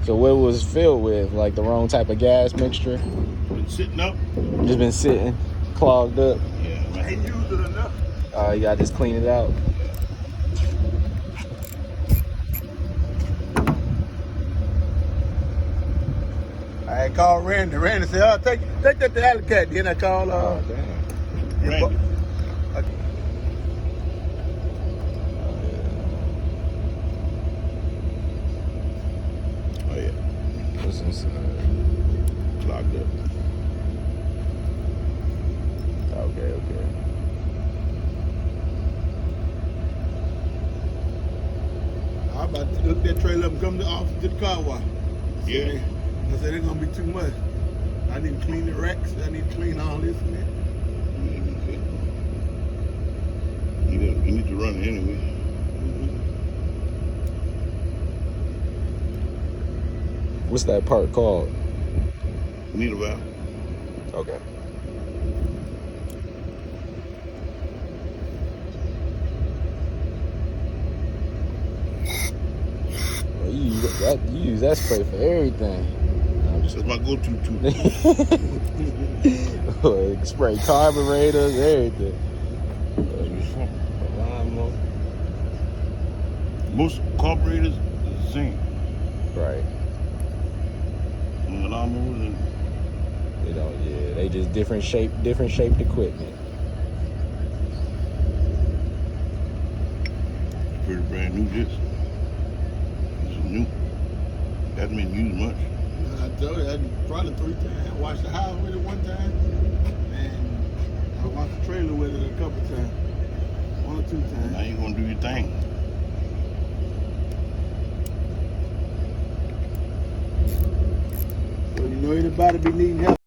So what it was filled with? Like the wrong type of gas mixture? Been sitting up. Just been sitting, clogged up. Yeah, man. Ain't used it enough. You gotta just clean it out. I called Randy. Randy said, "Oh, take that to Alley Cat." Then I called. Oh damn. Randy. Oh yeah. What's inside? Locked up. Okay. I'm about to hook that trailer up and come to the office to the car wash. Yeah. I said, it's gonna be too much. I need to clean the racks. I need to clean all this and that. You need to run it anyway. What's that part called? Need a valve. Okay. Well, you use that spray for everything. That's my go-to too. Spray carburetors, everything. Most carburetors is the same. Right. And the lawnmowers and They just different shaped equipment. pretty brand new disc. This is new. Hasn't been used much. I told you, I probably 3 times. I washed the house with it 1 time, and I washed the trailer with it a couple times. 1 or 2 times. Now you gonna do your thing. So you know anybody be needing help?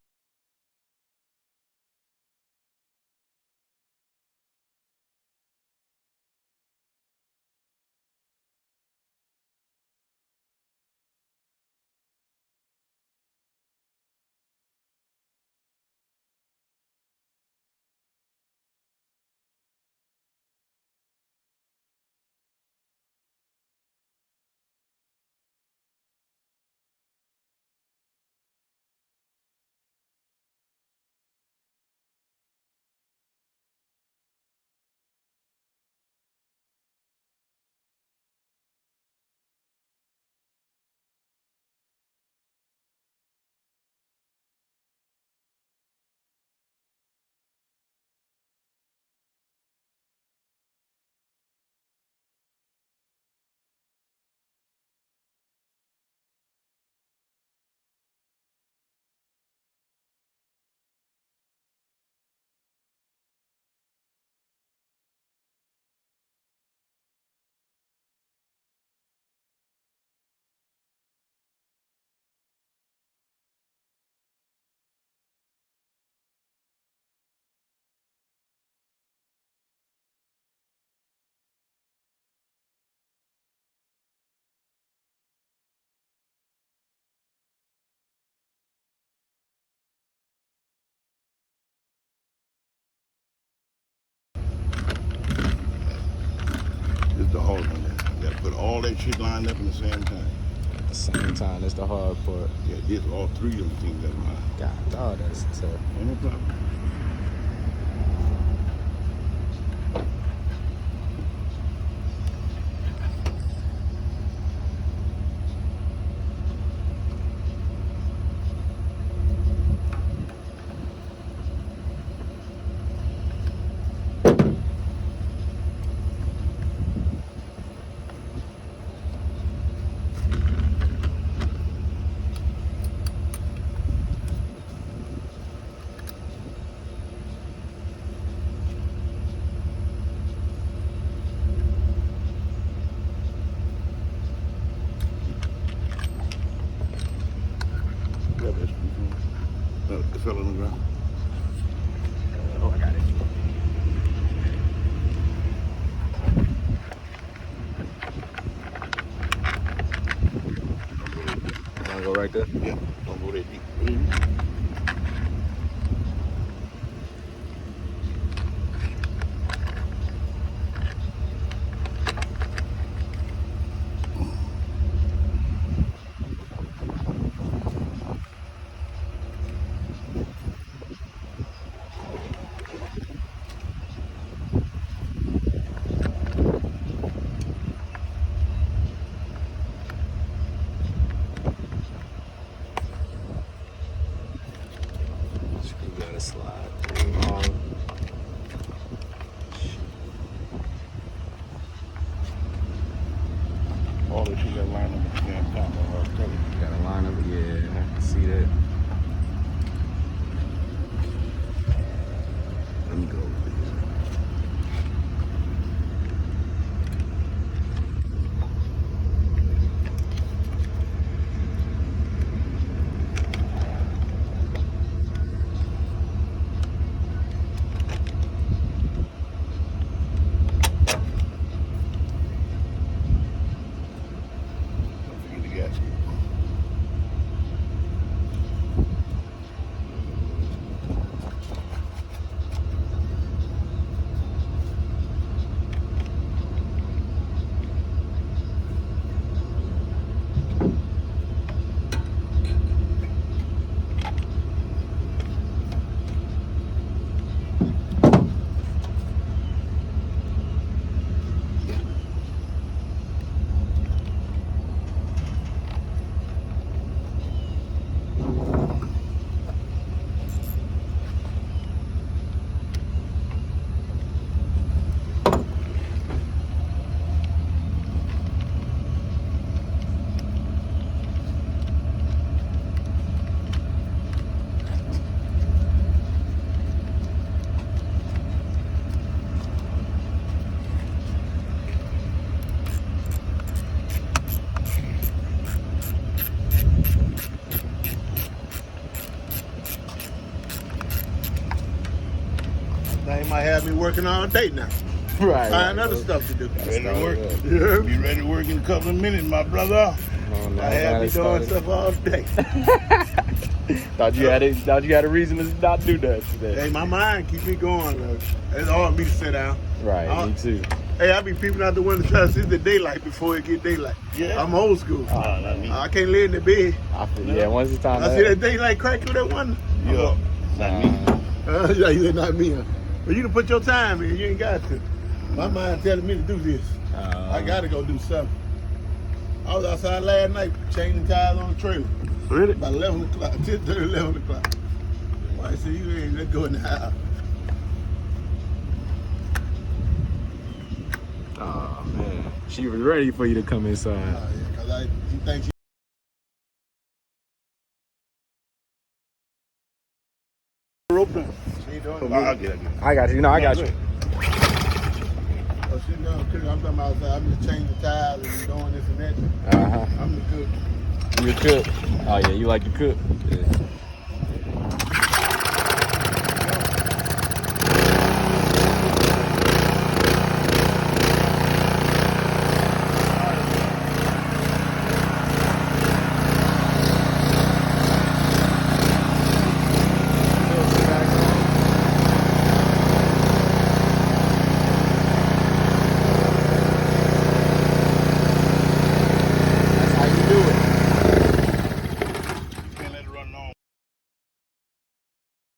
This is the hard one. You gotta put all that shit lined up in the same time. At the same time, that's the hard part. Yeah, this all 3 of them things that line. God, dog, that's tough. Ain't no problem. Grab that screwdriver. No, it fell on the ground. Oh, I got it. Wanna go right there? Yeah, don't go that deep. gotta line up the damn camera. I was telling you. Gotta line up. Yeah, I can see that. Let me go. Don't forget the gasket. They might have me working all day now. Right. Find other stuff to do. Ready to work? Yeah. Be ready to work in a couple of minutes, my brother. I have me doing stuff all day. Thought you had a reason to not do that today. Hey, my mind keep me going. It's hard for me to sit down. Right, me too. Hey, I be peeping out the window trying to see the daylight before it get daylight. Yeah. I'm old school. Not me. I can't lay in the bed. I feel, yeah, once it's time. I see that daylight crack through that window. Yeah. Not me. Yeah, you said not me. Huh? But you can put your time in. You ain't got to. My mind telling me to do this. I gotta go do something. I was outside last night changing tires on the trailer. Really? About 11 o'clock, 10:30, 11 o'clock. Well, I said, you ain't, let's go in the house. Oh man, she was ready for you to come inside. Yeah, because she thinks she rope down. She ain't doing it. I'll get it. I got you. No, I got you. Oh, she done cooking. I'm talking about I'm just changing tires and doing this and that. Uh huh. I'm the cook. You a cook? Oh yeah, you like to cook? Yeah.